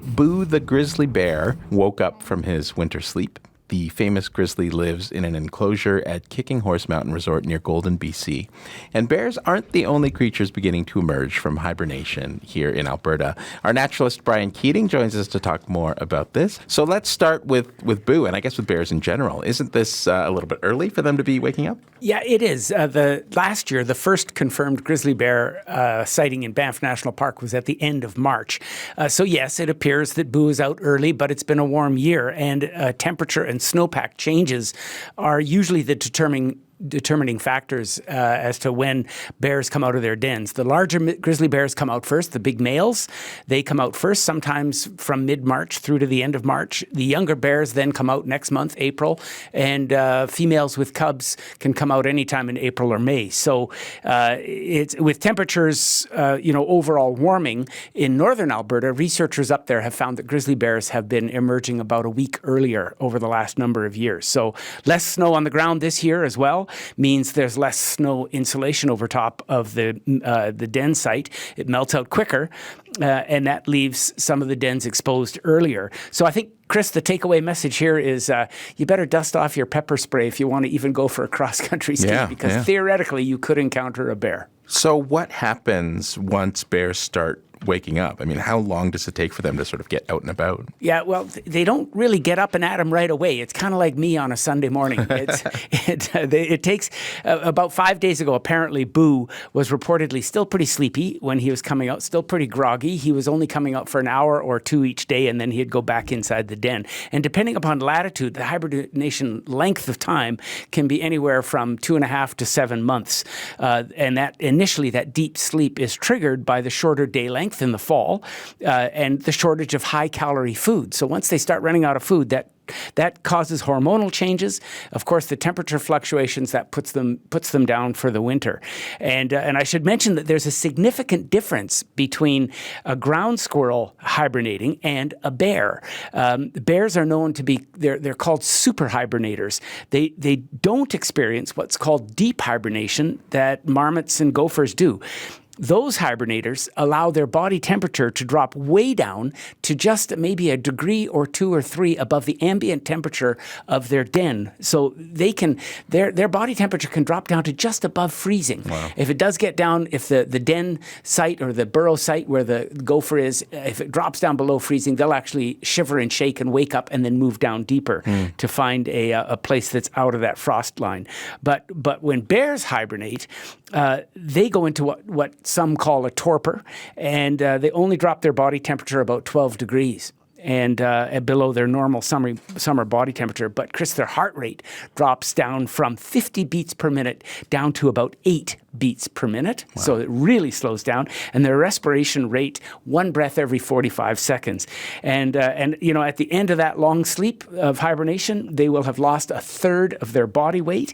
Boo the grizzly bear woke up from his winter sleep. The famous grizzly lives in an enclosure at Kicking Horse Mountain Resort near Golden, BC. And bears aren't the only creatures beginning to emerge from hibernation here in Alberta. Our naturalist Brian Keating joins us to talk more about this. So let's start with Boo, and I guess with bears in general. Isn't this a little bit early for them to be waking up? Yeah, it is. Last year, the first confirmed grizzly bear sighting in Banff National Park was at the end of March. So yes, it appears that Boo is out early, but it's been a warm year, and temperature and snowpack changes are usually the determining factors as to when bears come out of their dens. The larger grizzly bears come out first, the big males. They come out first, sometimes from mid-March through to the end of March. The younger bears then come out next month, April, and females with cubs can come out anytime in April or May. So it's with temperatures, overall warming in northern Alberta, researchers up there have found that grizzly bears have been emerging about a week earlier over the last number of years. So less snow on the ground this year as well means there's less snow insulation over top of the den site. It melts out quicker, and that leaves some of the dens exposed earlier. So I think, Chris, the takeaway message here is you better dust off your pepper spray if you want to even go for a cross-country ski, because theoretically you could encounter a bear. So what happens once bears start waking up? I mean, how long does it take for them to sort of get out and about? Yeah, well, they don't really get up and at them right away. It's kind of like me on a Sunday morning. It takes about 5 days ago, apparently, Boo was reportedly still pretty sleepy when he was coming out, still pretty groggy. He was only coming out for an hour or two each day, and then he'd go back inside the den. And depending upon latitude, the hibernation length of time can be anywhere from 2.5 to 7 months. And that initially, that deep sleep is triggered by the shorter day length in the fall and the shortage of high-calorie food. So once they start running out of food, that causes hormonal changes. Of course, the temperature fluctuations, that puts them down for the winter. And I should mention that there's a significant difference between a ground squirrel hibernating and a bear. Bears are known to be, they're called super hibernators. They don't experience what's called deep hibernation that marmots and gophers do. Those hibernators allow their body temperature to drop way down to just maybe a degree or 2 or 3 above the ambient temperature of their den. So they can, their body temperature can drop down to just above freezing. Wow. If it does get down, if the den site or the burrow site where the gopher is, if it drops down below freezing, they'll actually shiver and shake and wake up and then move down deeper to find a place that's out of that frost line. But when bears hibernate, they go into what some call a torpor, and they only drop their body temperature about 12 degrees and below their normal summer body temperature. But Chris, their heart rate drops down from 50 beats per minute down to about 8 beats per minute. Wow. So it really slows down. And their respiration rate, 1 breath every 45 seconds. And at the end of that long sleep of hibernation, they will have lost 1/3 of their body weight,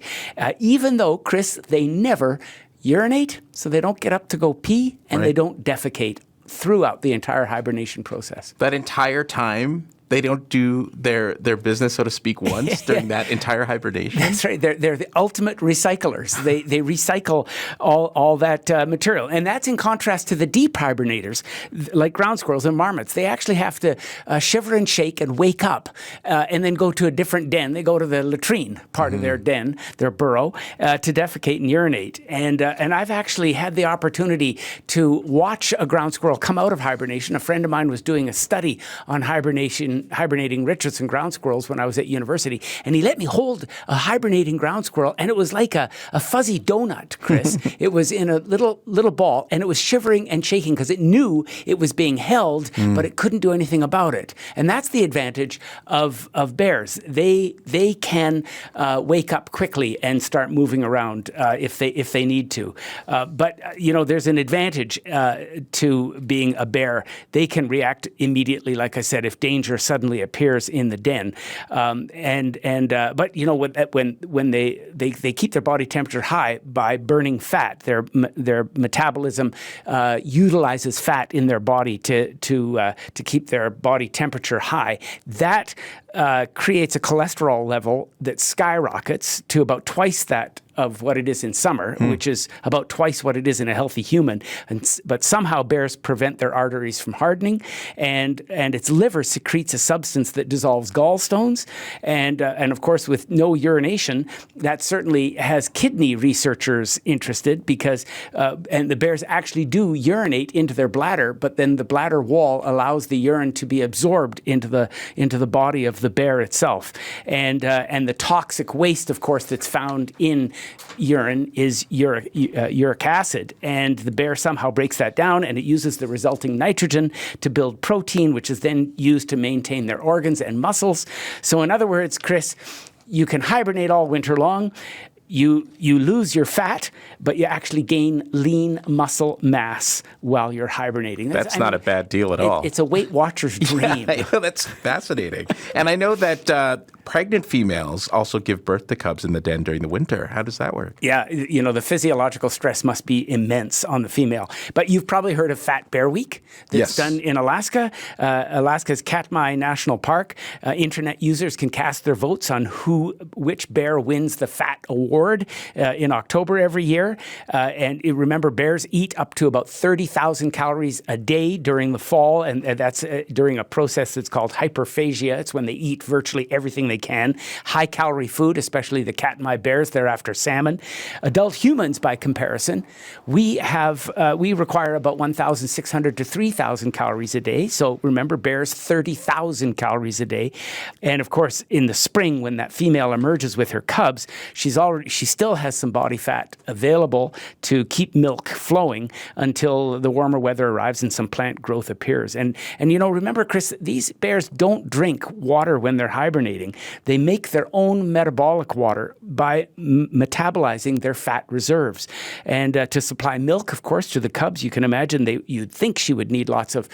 even though, Chris, they never urinate, so they don't get up to go pee, and they don't defecate throughout the entire hibernation process. That entire time, they don't do their business, so to speak, once during that entire hibernation? That's right. They're the ultimate recyclers. They recycle all that material. And that's in contrast to the deep hibernators, like ground squirrels and marmots. They actually have to shiver and shake and wake up and then go to a different den. They go to the latrine part of their den, their burrow, to defecate and urinate. And I've actually had the opportunity to watch a ground squirrel come out of hibernation. A friend of mine was doing a study on hibernating Richardson ground squirrels when I was at university, and he let me hold a hibernating ground squirrel, and it was like a fuzzy donut, Chris. It was in a little ball, and it was shivering and shaking because it knew it was being held, but it couldn't do anything about it. And that's the advantage of bears. They can wake up quickly and start moving around if they need to. But there's an advantage to being a bear. They can react immediately, like I said, if danger suddenly appears in the den. But when they keep their body temperature high by burning fat, their metabolism utilizes fat in their body to keep their body temperature high. That creates a cholesterol level that skyrockets to about twice that of what it is in summer, which is about twice what it is in a healthy human. But somehow bears prevent their arteries from hardening, and its liver secretes a substance that dissolves gallstones. And of course, with no urination, that certainly has kidney researchers interested because and the bears actually do urinate into their bladder, but then the bladder wall allows the urine to be absorbed into the body of the bear itself. And the toxic waste, of course, that's found in urine is uric acid. And the bear somehow breaks that down, and it uses the resulting nitrogen to build protein, which is then used to maintain their organs and muscles. So in other words, Chris, you can hibernate all winter long. You lose your fat, but you actually gain lean muscle mass while you're hibernating. That's not a bad deal at all. It's a Weight Watcher's dream. Yeah, that's fascinating. And I know that pregnant females also give birth to cubs in the den during the winter. How does that work? Yeah, the physiological stress must be immense on the female. But you've probably heard of Fat Bear Week that's done in Alaska. Alaska's Katmai National Park. Internet users can cast their votes on which bear wins the Fat Award in October every year. And remember, bears eat up to about 30,000 calories a day during the fall, and that's during a process that's called hyperphagia. It's when they eat virtually everything they can. High-calorie food, especially the Katmai bears, they're after salmon. Adult humans, by comparison, we require about 1,600 to 3,000 calories a day. So remember, bears, 30,000 calories a day. And of course, in the spring, when that female emerges with her cubs, she still has some body fat available to keep milk flowing until the warmer weather arrives and some plant growth appears. And remember, Chris, these bears don't drink water when they're hibernating. They make their own metabolic water by metabolizing their fat reserves. And to supply milk, of course, to the cubs, you can imagine you'd think she would need lots of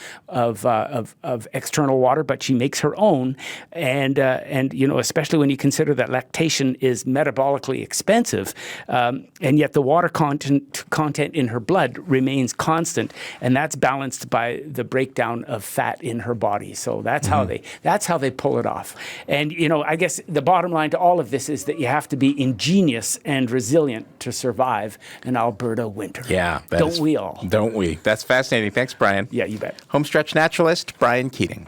external water, but she makes her own. And especially when you consider that lactation is metabolically expensive, and yet the water content in her blood remains constant, and that's balanced by the breakdown of fat in her body. So that's how they pull it off. And I guess the bottom line to all of this is that you have to be ingenious and resilient to survive an Alberta winter. Yeah, don't we all? Don't we? That's fascinating. Thanks, Brian. Yeah, you bet. Homestretch naturalist Brian Keating.